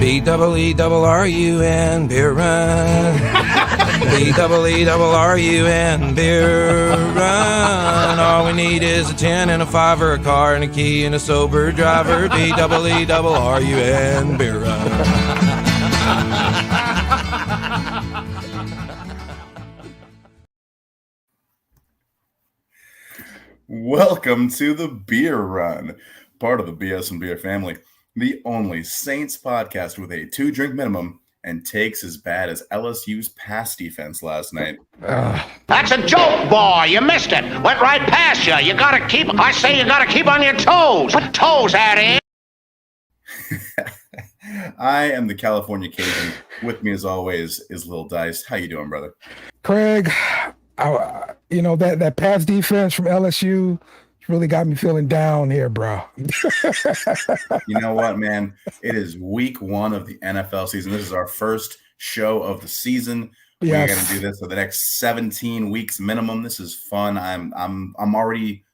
B-double-E-double-R-U-N, beer run. B-double-E-double-R-U-N, beer run. All we need is a 10 and a 5 or a car and a key and a sober driver. B-double-E-double-R-U-N, beer run. Welcome to the Beer Run, part of the BS and Beer family, the only Saints podcast with a 2-drink minimum and takes as bad as LSU's pass defense last night. That's a joke, boy. You missed it. Went right past you. You gotta keep on your toes. Put toes at it. I am the California Cajun. With me, as always, is Lil Dice. How you doing, brother? Craig, that pass defense from LSU really got me feeling down here, bro. You know what, man? It is week 1 of the NFL season. This is our first show of the season. Yes. We're going to do this for the next 17 weeks minimum. This is fun. I'm already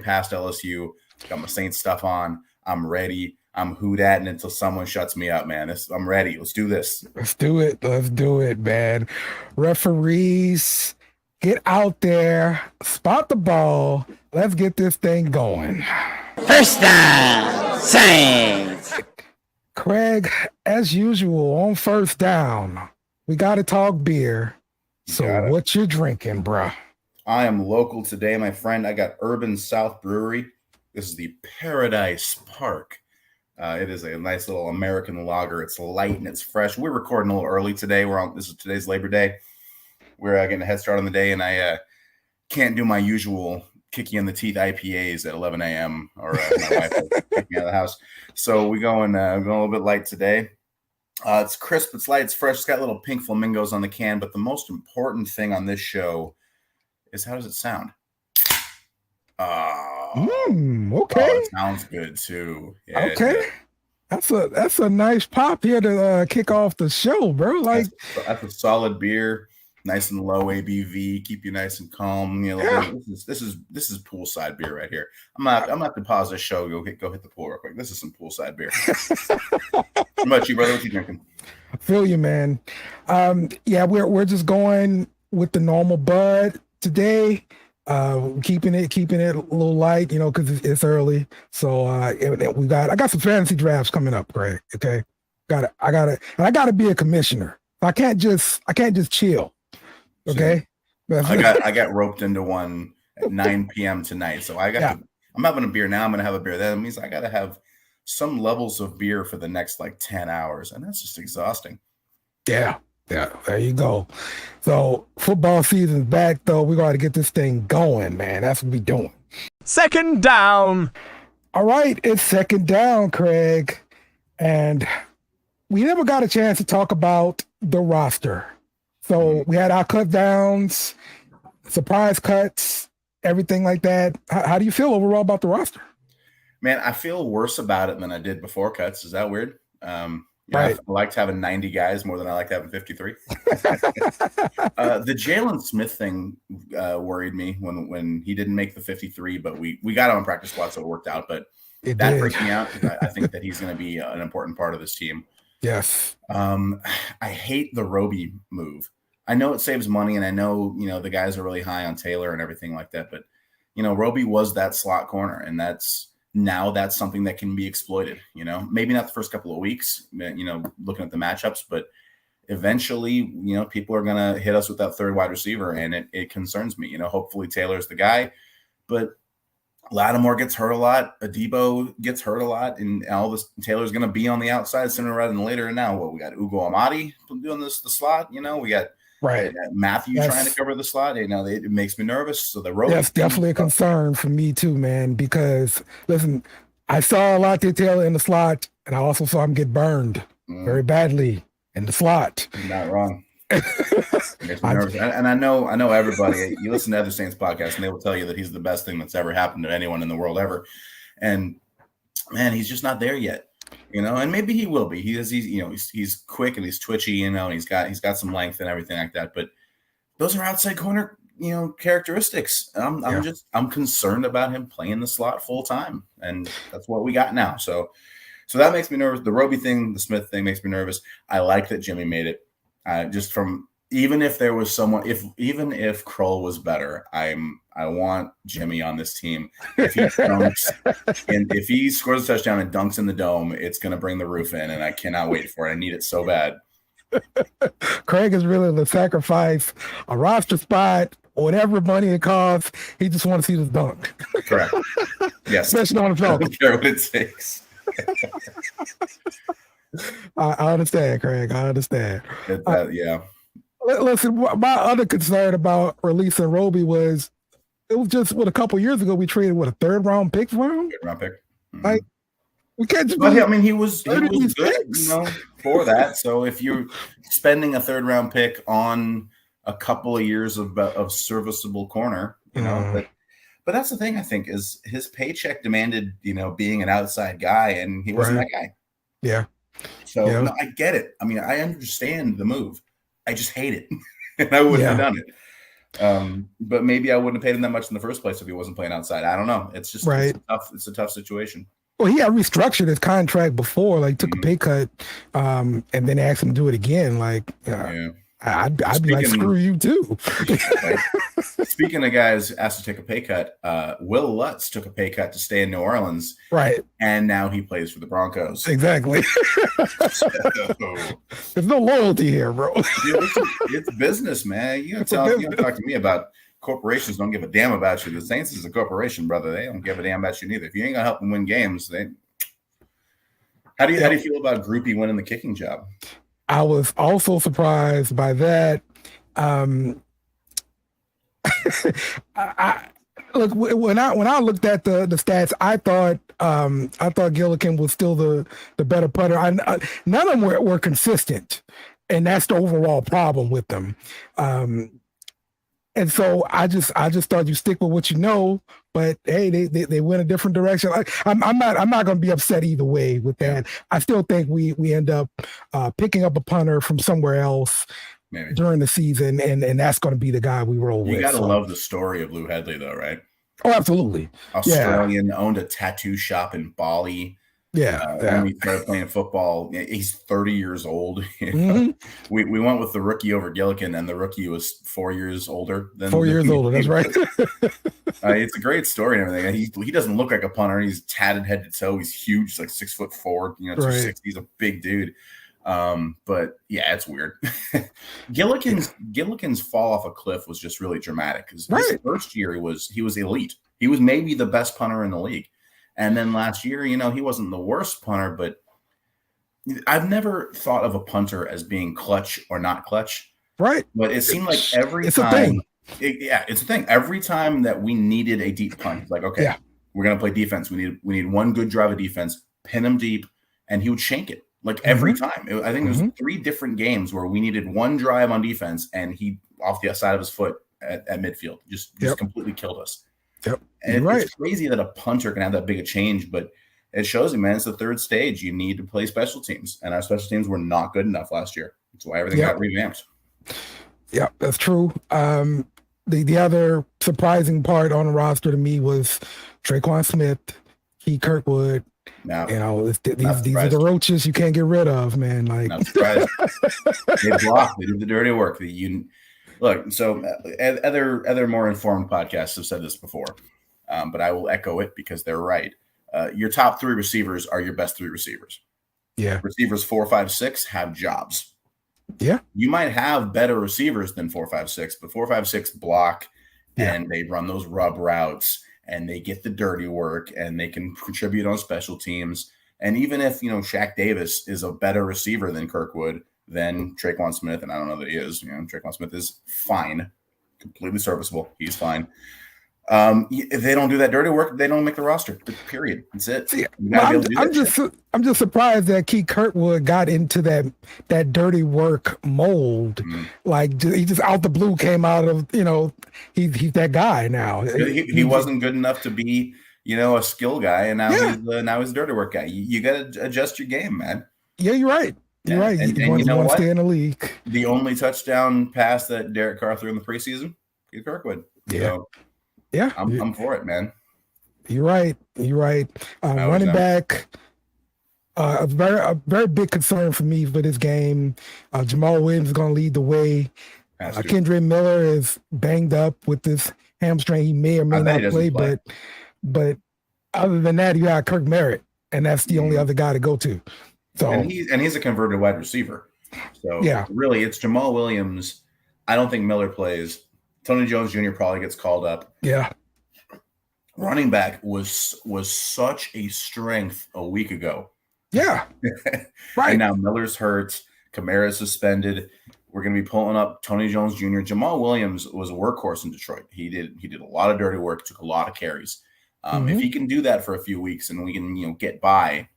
past LSU. Got my Saints stuff on. I'm ready. I'm hoodatting until someone shuts me up, man. I'm ready. Let's do this. Let's do it, man. Referees, get out there, spot the ball. Let's get this thing going. First down, Saints. Craig, as usual, on first down, we got to talk beer. So what you drinking, bro? I am local today, my friend. I got Urban South Brewery. This is the Paradise Park. It is a nice little American lager. It's light and it's fresh. We're recording a little early today. This is today's Labor Day. We're getting a head start on the day, and I can't do my usual kick you in the teeth IPAs at 11 a.m. or my wife will kick me out of the house. So we're going a little bit light today. It's crisp, it's light, it's fresh. It's got little pink flamingos on the can, but the most important thing on this show is how does it sound? Okay. Oh, it sounds good too. Yeah, okay. That's a nice pop here to kick off the show, bro. Like that's a solid beer, nice and low ABV, keep you nice and calm. You know, this is poolside beer right here. I'm not to pause this show. Go hit the pool real quick. This is some poolside beer. How about you, brother? What you drinking? I feel you, man. We're just going with the normal bud today. Keeping it a little light, because it's early. So I got some fantasy drafts coming up, Craig. Okay, I gotta be a commissioner. I can't just chill. Okay, I got roped into one at 9 p.m. tonight. So I'm having a beer now. I'm gonna have a beer. That means I gotta have some levels of beer for the next 10 hours, and that's just exhausting. Yeah, there you go. So football season's back, though. We got to get this thing going, man. That's what we doing. Second down. All right, it's second down, Craig. And we never got a chance to talk about the roster. So we had our cut downs, surprise cuts, everything like that. How do you feel overall about the roster? Man, I feel worse about it than I did before cuts. Is that weird? Right. I liked having 90 guys more than I liked having 53. The Jalen Smith thing worried me when he didn't make the 53, but we got him on practice squad, so it worked out. But that freaks me out. I think that he's going to be an important part of this team. Yes. I hate the Roby move. I know it saves money, and I know the guys are really high on Taylor and everything like that. But Roby was that slot corner, and that's something that can be exploited. Maybe not the first couple of weeks, looking at the matchups, but eventually, people are going to hit us with that third wide receiver, and it concerns me. Hopefully Taylor's the guy, but Lattimore gets hurt a lot. Adebo gets hurt a lot, and all this Taylor's going to be on the outside sooner rather than later. And now we got Ugo Amadi doing the slot. We got Matthew trying to cover the slot. It makes me nervous. So that's definitely a concern for me too, man. Because listen, I saw a lot of Taylor in the slot, and I also saw him get burned very badly in the slot. You're not wrong. It makes me nervous. And I know everybody. You listen to other Saints podcasts, and they will tell you that he's the best thing that's ever happened to anyone in the world ever. And man, he's just not there yet. And maybe he will be. He's quick and he's twitchy, and he's got some length and everything like that. But those are outside corner, characteristics. I'm concerned about him playing the slot full time, and that's what we got now. So So that makes me nervous. The Roby thing, the Smith thing makes me nervous. I like that Jimmy made it. Just from even if there was someone, even if Kroll was better, I want Jimmy on this team. If he dunks and if he scores a touchdown and dunks in the dome, it's going to bring the roof in, and I cannot wait for it. I need it so bad. Craig is willing to sacrifice a roster spot, whatever money it costs. He just wants to see this dunk. Correct. Yes. Especially on the I Falcons. don't care what it takes. I understand, Craig. I understand. Yeah. Listen, my other concern about releasing Roby was it was just a couple years ago we traded a third-round pick for him. Third-round pick. Mm-hmm. Like we can't just. Well, I mean, he was good, for that. So if you're spending a third-round pick on a couple of years of serviceable corner, but that's the thing. I think is his paycheck demanded, being an outside guy, and he wasn't that guy. Yeah. So no, I get it. I mean, I understand the move. I just hate it, and I wouldn't have done it. But maybe I wouldn't have paid him that much in the first place if he wasn't playing outside. I don't know. It's just it's a tough situation. Well, he had restructured his contract before, like took a pay cut, and then asked him to do it again. Like, I'd be like, screw you too. Speaking of guys asked to take a pay cut, Will Lutz took a pay cut to stay in New Orleans, right? And now he plays for the Broncos. Exactly. There's no loyalty here, bro. It's business, man. You don't talk to me about corporations. Don't give a damn about you. The Saints is a corporation, brother. They don't give a damn about you neither. If you ain't gonna help them win games, how do you feel about Groupie winning the kicking job? I was also surprised by that. Look, when I looked at the stats, I thought Gillikin was still the better putter. None of them were consistent, and that's the overall problem with them. And so I just thought you stick with what you know. But hey, they went a different direction. I'm not going to be upset either way with that. I still think we end up picking up a punter from somewhere else. Maybe during the season, and that's going to be the guy we roll with. You got to love the story of Lou Headley, though, right? Oh, absolutely. Australian, owned a tattoo shop in Bali. When he started playing football, he's 30 years old. We went with the rookie over Gillikin, and the rookie was 4 years older than 4 years older. That's right. It's a great story and everything. He doesn't look like a punter. He's tatted head to toe. He's huge. He's like 6'4", 260. He's a big dude. But yeah, it's weird. Gillikin's fall off a cliff was just really dramatic because his first year he was elite. He was maybe the best punter in the league. And then last year, he wasn't the worst punter, but I've never thought of a punter as being clutch or not clutch. Right. But it seemed like every time it's a thing. Every time that we needed a deep punt, it's like, okay, we're gonna play defense. We need one good drive of defense, pin him deep, and he would shank it. Like every time. I think there was 3 different games where we needed one drive on defense and he off the side of his foot at midfield just completely killed us. Yep. And it's crazy that a punter can have that big a change, but it shows you, man, it's the third stage. You need to play special teams. And our special teams were not good enough last year. That's why everything got revamped. Yeah, that's true. The other surprising part on the roster to me was Traquan Smith, Keith Kirkwood. No, these are the roaches you can't get rid of, man. Like, not surprised. They block. They do the dirty work. Look. So other more informed podcasts have said this before, but I will echo it because they're right. Your top 3 receivers are your best 3 receivers. Yeah, receivers 4, 5, 6 have jobs. Yeah, you might have better receivers than 4, 5, 6, but 4, 5, 6 block and they run those rub routes. And they get the dirty work, and they can contribute on special teams. And even if, Shaq Davis is a better receiver than Kirkwood, than Traquan Smith, and I don't know that he is. Traquan Smith is fine, completely serviceable. He's fine. If they don't do that dirty work, they don't make the roster. Period. That's it. See, I'm just surprised that Keith Kirkwood got into that dirty work mold. Mm-hmm. Like he just out the blue came out of he's that guy now. He wasn't good enough to be a skill guy, and now he's a dirty work guy. You got to adjust your game, man. Yeah, you're right. You're right. And you want to stay in the league. The only touchdown pass that Derek Carr threw in the preseason, Keith Kirkwood. Yeah, I'm for it, man. You're right. Running back. a very big concern for me for this game. Jamal Williams is going to lead the way. Kendrick Miller is banged up with this hamstring. He may or may not play, but other than that, you got Kirk Merritt, and that's the only other guy to go to. So and he's a converted wide receiver. So really, it's Jamal Williams. I don't think Miller plays. Tony Jones Jr. probably gets called up. Yeah. Running back was such a strength a week ago. Yeah. Right. And now Miller's hurt. Kamara's suspended. We're going to be pulling up Tony Jones Jr. Jamal Williams was a workhorse in Detroit. He did a lot of dirty work, took a lot of carries. If he can do that for a few weeks and we can get by,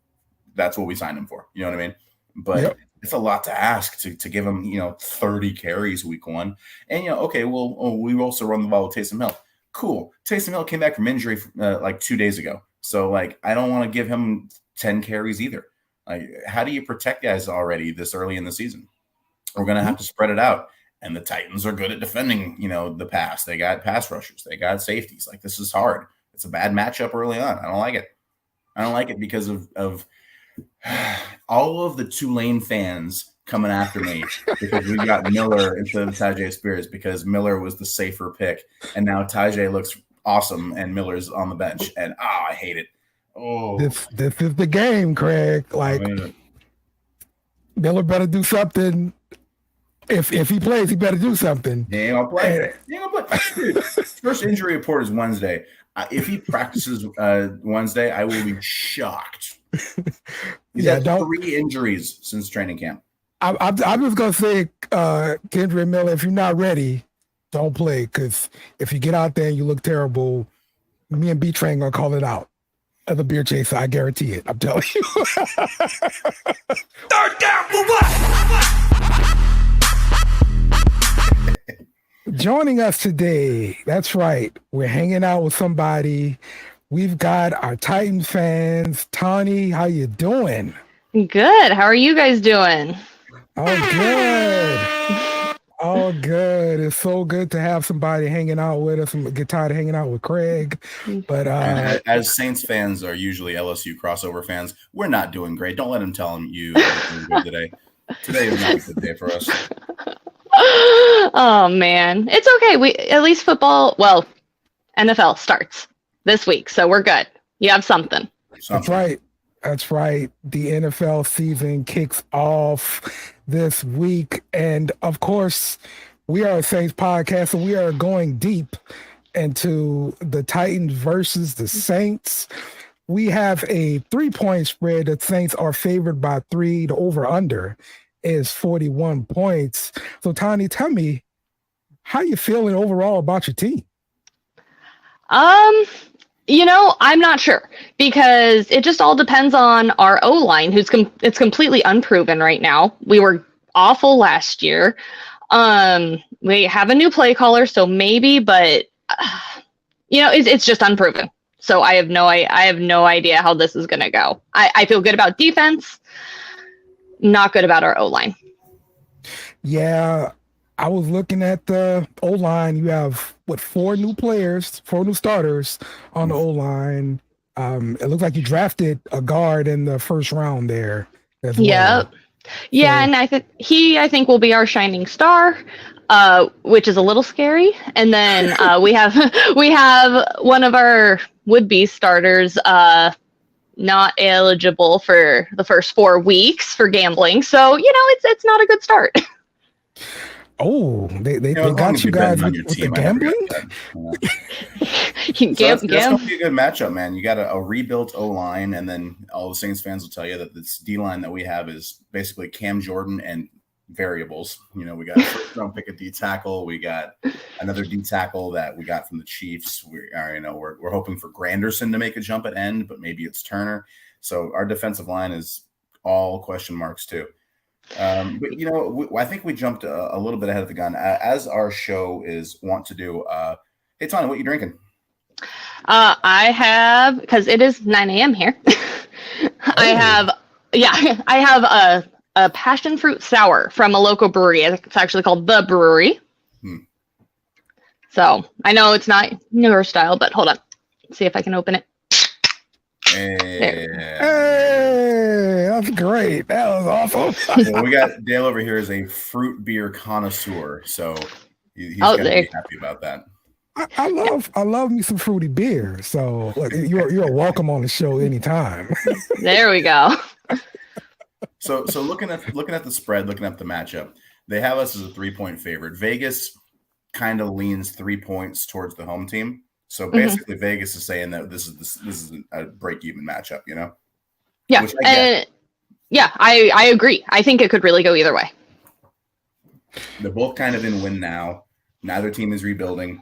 that's what we signed him for. You know what I mean? But it's a lot to ask to give him 30 carries week one. And okay, well, we also run the ball with Taysom Hill. Cool. Taysom Hill came back from injury like 2 days ago. So I don't want to give him 10 carries either. How do you protect guys already this early in the season? We're going to have to spread it out. And the Titans are good at defending, the pass. They got pass rushers. They got safeties. This is hard. It's a bad matchup early on. I don't like it. I don't like it because of all of the Tulane fans coming after me because we got Miller instead of Tajay Spears because Miller was the safer pick. And now Tajay looks awesome and Miller's on the bench. And I hate it. Oh, this is the game, Craig. Miller better do something. If he plays, he better do something. He ain't gonna play. Dude, first injury report is Wednesday. If he practices Wednesday, I will be shocked. He's had 3 injuries since training camp. I'm just gonna say, Kendrick Miller, if you're not ready, don't play. Because if you get out there and you look terrible, me and B-Train gonna call it out as a beer chaser. I guarantee it. I'm telling you. Third down for what? Joining us today, that's right. We're hanging out with somebody. We've got our Titans fans. Tawnie, how you doing? Good. How are you guys doing? Oh, good. Oh, good. It's so good to have somebody hanging out with us. I get tired of hanging out with Craig. But as Saints fans are usually LSU crossover fans, we're not doing great. Don't let them tell them you're doing good today. Today is not a good day for us. Oh man, it's okay. We at least football. Well, NFL starts this week, so we're good. You have something. That's right. That's right. The NFL season kicks off this week, and of course, we are a Saints podcast, and we are going deep into the Titans versus the Saints. We have a 3-point spread. The Saints are favored by 3. The over/under is 41 points. So, Tawnie, tell me, how you feeling overall about your team? I'm not sure because it just all depends on our O-line, it's completely unproven right now. We were awful last year. We have a new play caller, so maybe, but it's just unproven. So I have no idea how this is going to go. I feel good about defense. Not good about our O-line. Yeah, I was looking at the O-line. You have, 4 new starters on the O-line. It looks like you drafted a guard in the first round there as well. Yep. Yeah, so, and I think will be our shining star, which is a little scary. And then we have one of our would-be starters not eligible for the first 4 weeks for gambling. So, it's not a good start. Oh, they got you guys with the gambling? That's going to be a good matchup, man. You got a rebuilt O-line, and then all the Saints fans will tell you that this D-line that we have is basically Cam Jordan and variables. We got a first-round pick of D-tackle. We got another D-tackle that we got from the Chiefs. We're hoping for Granderson to make a jump at end, but maybe it's Turner. So our defensive line is all question marks too. But I think we jumped a little bit ahead of the gun, as our show is wont to do. Hey, Tawnie, what you drinking? I have, because it is 9 a.m. here. I have a passion fruit sour from a local brewery. It's actually called The Brewery. So I know it's not your style, but hold on. Let's see if I can open it. Hey, that's great. That was awesome. Well, we got Dale over here is a fruit beer connoisseur, so he's gonna be happy about that. I love me some fruity beer. So look, you're welcome on the show anytime. There we go. So looking at the spread, looking at the matchup, they have us as a 3-point favorite. Vegas kind of leans 3 points towards the home team. So basically, Vegas is saying that this is a break-even matchup, you know? Yeah, I agree. I think it could really go either way. They're both kind of in win now. Neither team is rebuilding.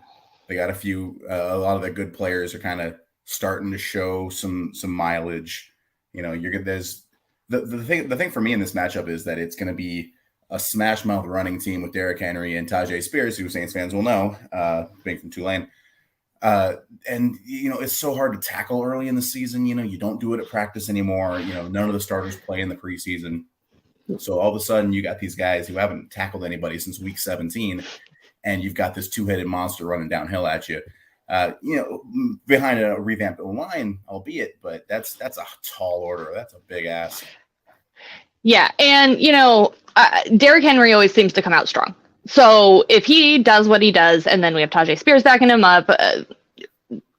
They got a lot of the good players are kind of starting to show some mileage. You know, there's the thing for me in this matchup is that it's going to be a smash mouth running team with Derrick Henry and Tajay Spears, who Saints fans will know, being from Tulane. And you know, it's so hard to tackle early in the season. You know, you don't do it at practice anymore. You know, none of the starters play in the preseason. So all of a sudden you got these guys who haven't tackled anybody since week 17, and you've got this two-headed monster running downhill at you. You know, behind a revamped line, albeit, but that's a tall order. That's a big ask. Yeah, and you know, Derrick Henry always seems to come out strong. So if he does what he does, and then we have Tajay Spears backing him up,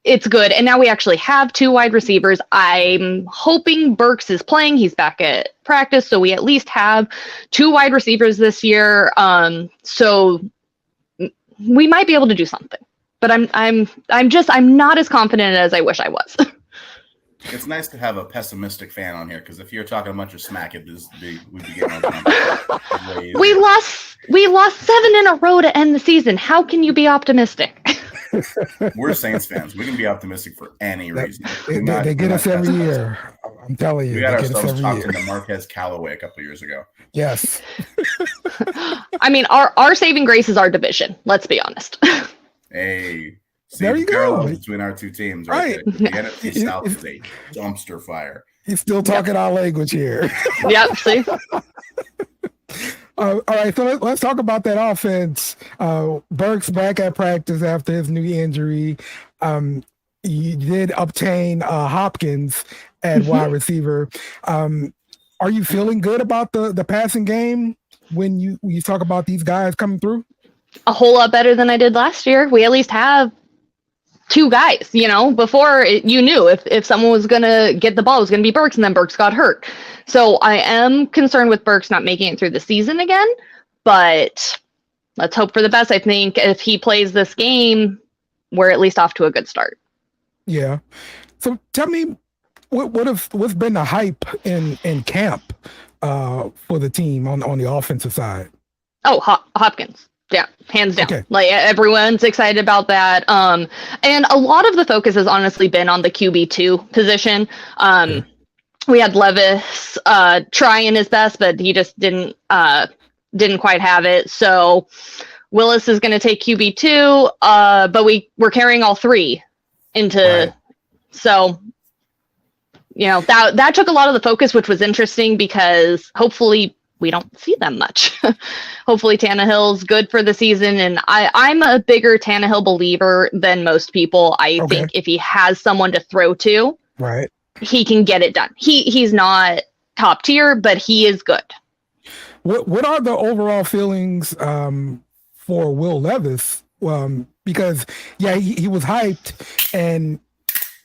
it's good. And now we actually have 2 wide receivers. I'm hoping Burks is playing. He's back at practice, so we at least have 2 wide receivers this year. So we might be able to do something. But I'm not as confident as I wish I was. It's nice to have a pessimistic fan on here, because if you're talking a bunch of smack, we'd be getting on. We lost 7 in a row to end the season. How can you be optimistic? We're Saints fans. We can be optimistic for any reason. They get us every year. I'm telling you. We got ourselves talked into Marquez Callaway a couple years ago. Yes. I mean, our saving grace is our division. Let's be honest. Hey. See, there you go. Between our 2 teams, right? The NFC South is a dumpster fire. He's still talking our language here. Yep. See. All right, so let's talk about that offense. Burks back at practice after his knee injury. You did obtain Hopkins at wide receiver. Are you feeling good about the passing game when you talk about these guys coming through? A whole lot better than I did last year. We at least have 2 guys, you know. Before, you knew if someone was going to get the ball, it was going to be Burks, and then Burks got hurt. So I am concerned with Burks not making it through the season again, but let's hope for the best. I think if he plays this game, we're at least off to a good start. Yeah. So tell me, what's been the hype in camp for the team on the offensive side? Oh, Hopkins. Yeah, hands down. Okay. Like, everyone's excited about that. And a lot of the focus has honestly been on the QB2 position. We had Levis trying his best, but he just didn't quite have it. So Willis is going to take QB2, but we're carrying all 3 into. Right. So, you know, that took a lot of the focus, which was interesting because hopefully we don't see them much. Hopefully Tannehill's good for the season. And I'm a bigger Tannehill believer than most people. I think if he has someone to throw to, right, he can get it done. He's not top tier, but he is good. What are the overall feelings for Will Levis? Because he was hyped, and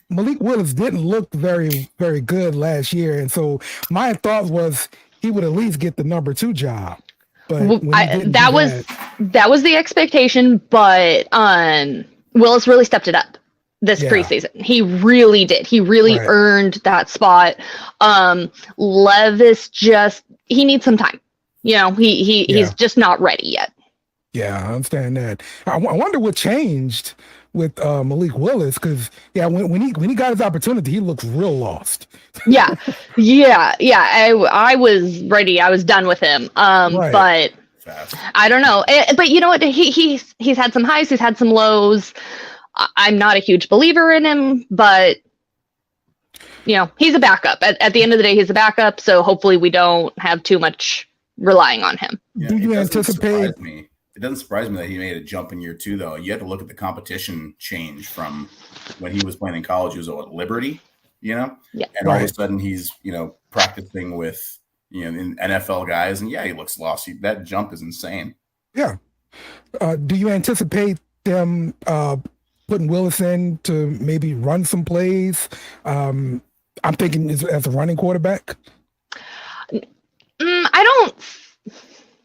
Malik Willis didn't look very, very good last year. And so my thought was he would at least get the number 2 job. But that was the expectation, but Willis really stepped it up this preseason. He really did. He really earned that spot. Levis he needs some time. You know, he's just not ready yet. Yeah, I understand that. I wonder what changed with Malik Willis, because when he got his opportunity, he looked real lost. Yeah. I was ready. I was done with him. But I don't know. But you know what? He's had some highs. He's had some lows. I'm not a huge believer in him, but you know, he's a backup. At the end of the day, he's a backup. So hopefully we don't have too much relying on him. Yeah, do you anticipate? It doesn't surprise me that he made a jump in year 2, though. You have to look at the competition change from when he was playing in college. He was at Liberty, Yeah. And all of a sudden he's, practicing with, in NFL guys. And he looks lost. That jump is insane. Yeah. Do you anticipate them putting Willis in to maybe run some plays? I'm thinking as a running quarterback. I don't.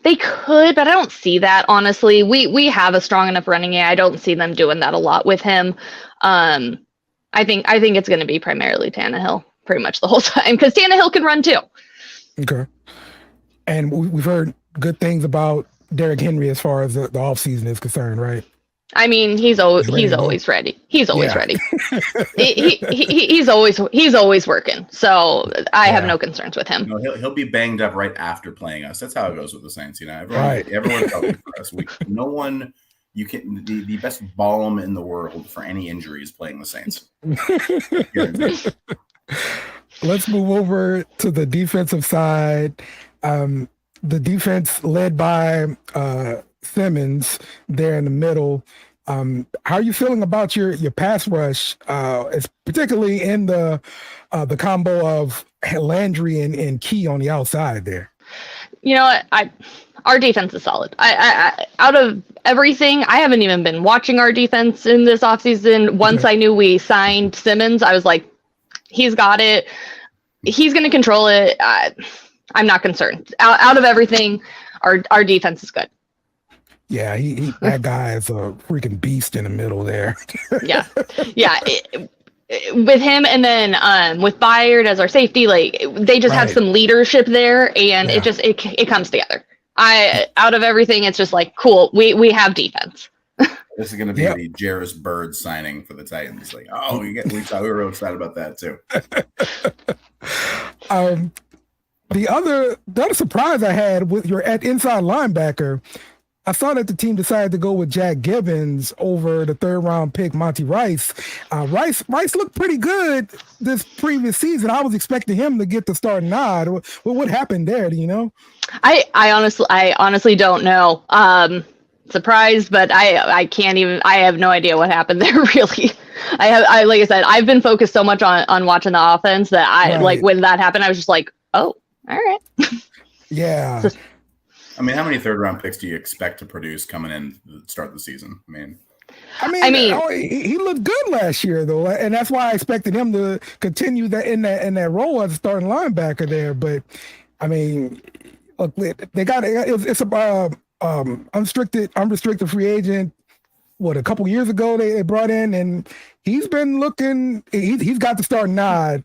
They could, but I don't see that, honestly. We have a strong enough running game. I don't see them doing that a lot with him. I think it's going to be primarily Tannehill pretty much the whole time, because Tannehill can run too. Okay. And we've heard good things about Derrick Henry as far as the offseason is concerned, right? I mean, he's always ready. He's always ready. He's always working. So I have no concerns with him. He'll be banged up right after playing us. That's how it goes with the Saints. Everyone's helping for us. No one, you can the best balm in the world for any injury is playing the Saints. Let's move over to the defensive side. The defense led by Simmons there in the middle. How are you feeling about your pass rush, particularly in the combo of Landry and Key on the outside there? You know what? Our defense is solid. I out of everything, I haven't even been watching our defense in this offseason. Once I knew we signed Simmons, I was like, he's got it. He's going to control it. I'm not concerned. Out of everything, our defense is good. Yeah, that guy is a freaking beast in the middle there. Yeah. With him, and then with Byard as our safety, like they just have some leadership there, and it comes together. Out of everything, it's just like cool. We have defense. This is going to be the Jarris Bird signing for the Titans. Like, we were real excited about that too. The other surprise I had with your at inside linebacker, I saw that the team decided to go with Jack Gibbons over the 3rd round pick Monty Rice. Rice looked pretty good this previous season. I was expecting him to get the starting nod. What happened there? Do you know? I honestly don't know. Surprised, but I can't even. I have no idea what happened there. Really, I like I said, I've been focused so much on watching the offense that like when that happened, I was just like, oh, all right. Yeah. I mean, how many 3rd round picks do you expect to produce coming in to start the season? I mean, he looked good last year though, and that's why I expected him to continue that in that role as a starting linebacker there. But I mean, look, they got it's a unrestricted free agent. What, a couple years ago they brought in, and he's been looking. He's got the starting nod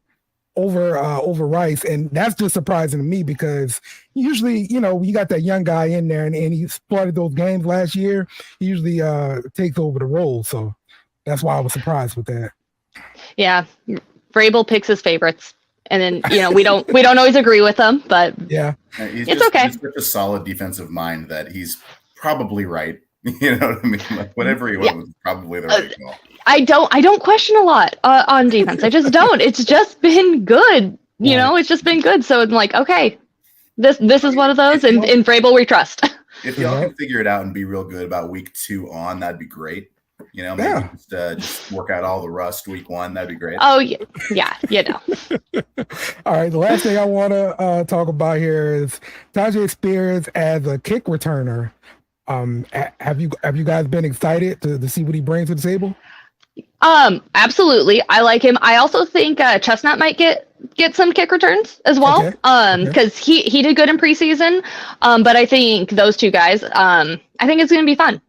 over Rice, and that's just surprising to me because usually, you got that young guy in there, and he started those games last year. He usually takes over the role, so that's why I was surprised with that. Yeah, Vrabel picks his favorites, and then we don't always agree with them, but it's okay. He's such a solid defensive mind that he's probably right. You know what I mean? Like whatever he was probably the right call. I don't question a lot on defense. I just don't. It's just been good. It's just been good. So I'm like, okay, this is one of those, and in Vrabel we trust. If y'all can figure it out and be real good about week 2 on, that'd be great. Maybe just work out all the rust week 1. That'd be great. Oh yeah. All right. The last thing I want to talk about here is Tyjae Spears as a kick returner. Have you guys been excited to see what he brings to the table? Absolutely. I like him. I also think Chestnut might get some kick returns as well. Because he did good in preseason. But I think those two guys, I think it's going to be fun.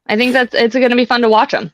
I think it's going to be fun to watch them.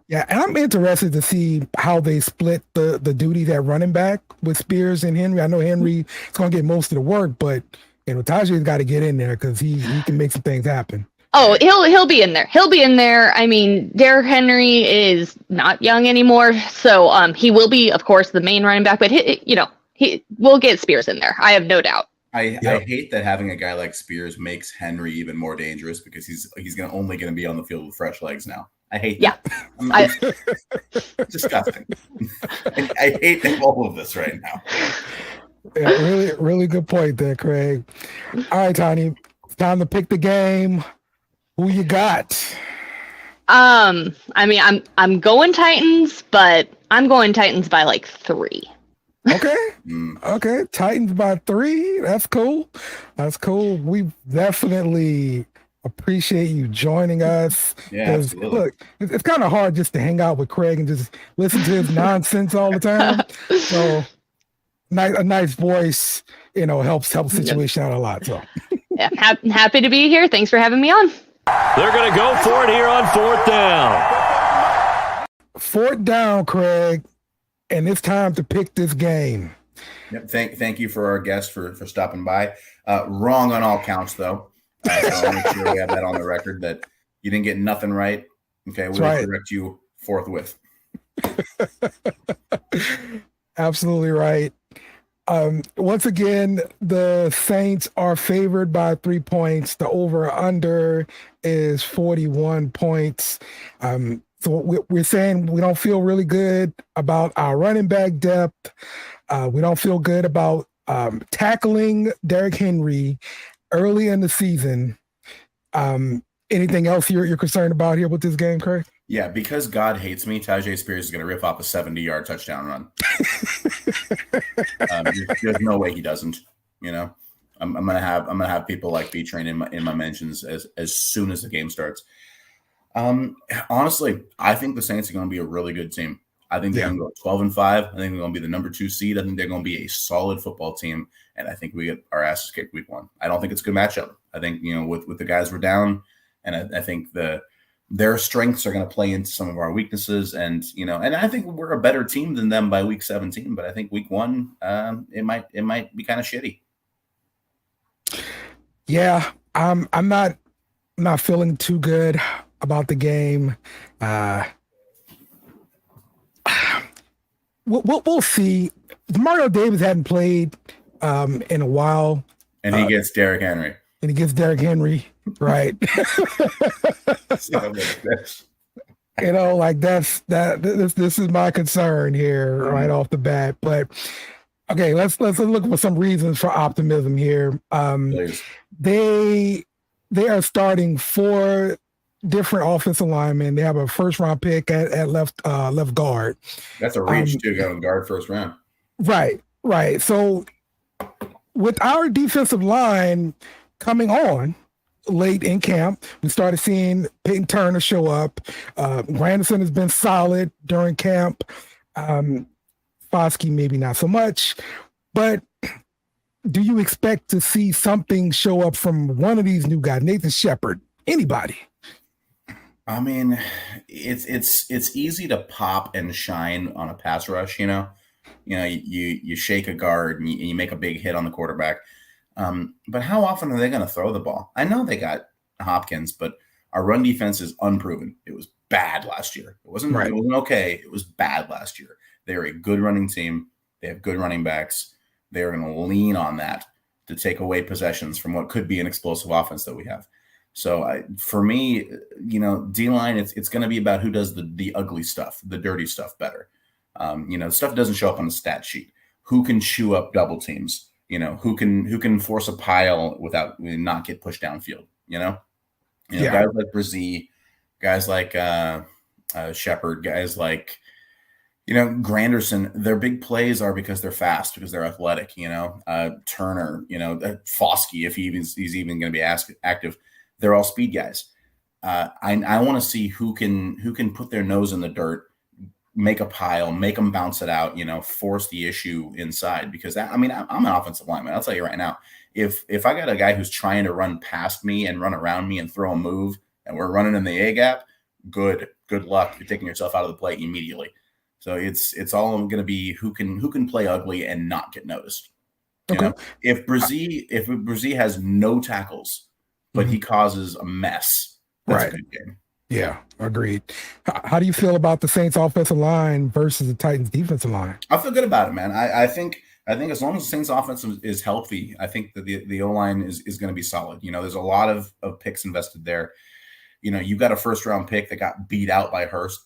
Yeah, and I'm interested to see how they split the duties at running back with Spears and Henry. I know Henry is going to get most of the work, but Tajae's got to get in there because he can make some things happen. Oh, he'll be in there. He'll be in there. I mean, Derrick Henry is not young anymore, so he will be, of course, the main running back. But he will get Spears in there. I have no doubt. I hate that having a guy like Spears makes Henry even more dangerous because he's only going to be on the field with fresh legs now. I hate that. It's disgusting. I hate all of this right now. Yeah, really, really good point there, Craig. All right, Tawnie, it's time to pick the game. Who you got? I mean, I'm going Titans, but I'm going Titans by like 3. Okay. Okay. Titans by 3. That's cool. That's cool. We definitely appreciate you joining us. Yeah, absolutely. Look, it's kind of hard just to hang out with Craig and just listen to his nonsense all the time. So a nice voice, helps the situation out a lot. So Yeah, happy to be here. Thanks for having me on. They're going to go for it here on 4th down. 4th down, Craig, and it's time to pick this game. Yep, thank you for our guest for stopping by. Wrong on all counts, though. So I'll make sure we have that on the record that you didn't get nothing right. Okay, we'll correct you forthwith. Absolutely right. Once again, the Saints are favored by 3 points. The over/under is 41 points. So we're saying we don't feel really good about our running back depth. We don't feel good about tackling Derrick Henry early in the season. Anything else you're concerned about here with this game, Craig? Yeah, because God hates me, Tajay Spears is going to rip off a 70-yard touchdown run. There's no way he doesn't. I'm gonna have people like featuring in my mentions as soon as the game starts. Honestly, I think the Saints are going to be a really good team. I think they're going to go 12-5. I think they're going to be the number 2 seed. I think they're going to be a solid football team, and I think we get our asses kicked week 1. I don't think it's a good matchup. I think with the guys we're down, and I think their strengths are going to play into some of our weaknesses, and I think we're a better team than them by week 17. But I think week 1, it might be kind of shitty. Yeah, I'm not feeling too good about the game. We'll see. Mario Davis hadn't played in a while, and he gets Derrick Henry. Right. This is my concern here right off the bat. But okay, let's look for some reasons for optimism here. They are starting 4 different offensive linemen. They have a first-round pick at left guard. That's a reach to go guard first round. Right. So with our defensive line coming on late in camp, we started seeing Peyton Turner show up. Granderson has been solid during camp. Foskey maybe not so much, but do you expect to see something show up from one of these new guys, Nathan Shepard, anybody? I mean, it's easy to pop and shine on a pass rush. You shake a guard and you make a big hit on the quarterback. But how often are they going to throw the ball? I know they got Hopkins, but our run defense is unproven. It was bad last year. It wasn't okay. It was bad last year. They're a good running team. They have good running backs. They're going to lean on that to take away possessions from what could be an explosive offense that we have. So for me, D-line, it's going to be about who does the ugly stuff, the dirty stuff better. Stuff doesn't show up on the stat sheet. Who can chew up double teams? Who can force a pile without not get pushed downfield? Guys like Brzee, guys like Shepard, guys like Granderson. Their big plays are because they're fast, because they're athletic. Turner, Foskey, if he's even going to be active. They're all speed guys. I want to see who can put their nose in the dirt, make a pile, make them bounce it out, force the issue inside. Because I'm an offensive lineman. I'll tell you right now, if I got a guy who's trying to run past me and run around me and throw a move, and we're running in the A gap, good luck. You're taking yourself out of the play immediately. So it's all going to be who can play ugly and not get noticed. If Brzee has no tackles, but he causes a mess, that's a good game. Yeah, agreed. How do you feel about the Saints offensive line versus the Titans defensive line? I feel good about it, man. I think as long as the Saints offense is healthy, I think that the O-line is going to be solid. There's a lot of picks invested there. You got a first round pick that got beat out by Hurst.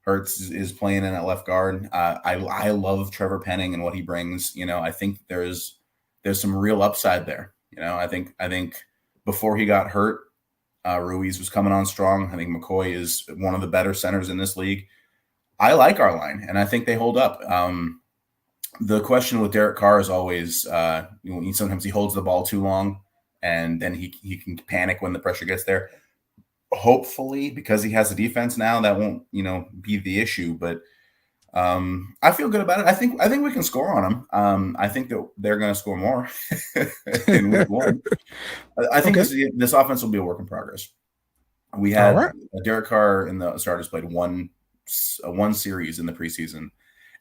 Hurts is playing in at left guard. I love Trevor Penning and what he brings. I think there's some real upside there. I think before he got hurt, Ruiz was coming on strong. I think McCoy is one of the better centers in this league. I like our line, and I think they hold up. The question with Derek Carr is always, sometimes he holds the ball too long, and then he can panic when the pressure gets there. Hopefully, because he has a defense now, that won't be the issue. But I feel good about it. I think we can score on them. I think that they're going to score more in week one. I think this offense will be a work in progress. We had Derek Carr in the starters played one series in the preseason,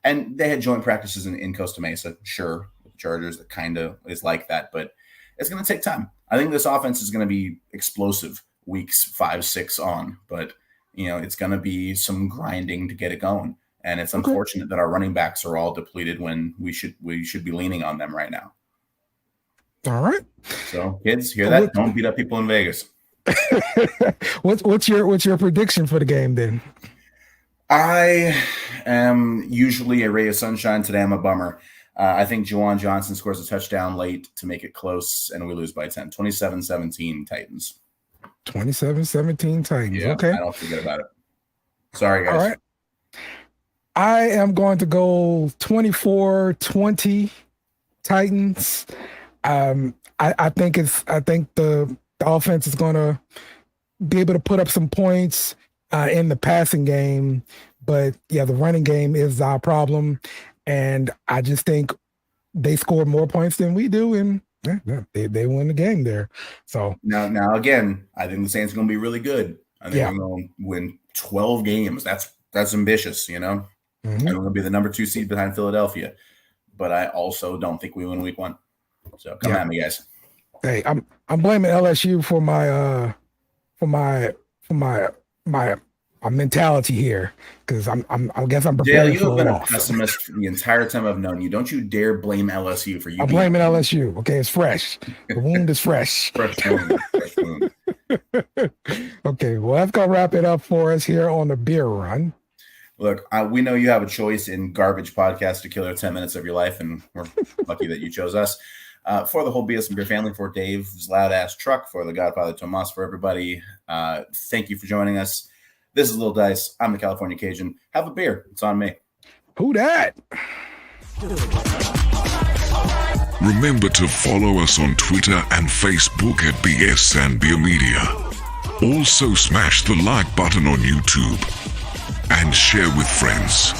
and they had joint practices in Costa Mesa. Sure, with the Chargers, that kind of is like that, but it's going to take time. I think this offense is going to be explosive weeks 5, 6 on, but it's going to be some grinding to get it going. And it's unfortunate that our running backs are all depleted when we should be leaning on them right now. All right. So kids, hear that? Don't beat up people in Vegas. What's your prediction for the game then? I am usually a ray of sunshine. Today I'm a bummer. I think Juwan Johnson scores a touchdown late to make it close, and we lose by 10. 27-17 Titans. 27-17 Titans. Yeah, okay. I don't forget about it. Sorry, guys. All right. I am going to go 24-20 Titans. I think the offense is going to be able to put up some points in the passing game, but the running game is our problem, and I just think they score more points than we do, and they win the game there. So now again, I think the Saints are going to be really good. I think they're going to win 12 games. That's ambitious, Mm-hmm. And we're going to be the number 2 seed behind Philadelphia, but I also don't think we win week 1. So come at me, guys. Hey, I'm blaming LSU for my mentality here, because I guess I'm preparing Dale, for you have been a loss. pessimist the entire time I've known you. Don't you dare blame LSU for you. I'm blaming LSU. Okay, it's fresh. The wound is fresh. Fresh wound. Okay, well, that's gonna wrap it up for us here on the Beer Run. Look, we know you have a choice in garbage podcasts to kill 10 minutes of your life, and we're lucky that you chose us. For the whole BS and Beer family, for Dave's loud ass truck, for the Godfather Tomas, for everybody, thank you for joining us. This is Lil Dice. I'm the California Cajun. Have a beer. It's on me. Who dat? Remember to follow us on Twitter and Facebook at BS and Beer Media. Also smash the like button on YouTube and share with friends.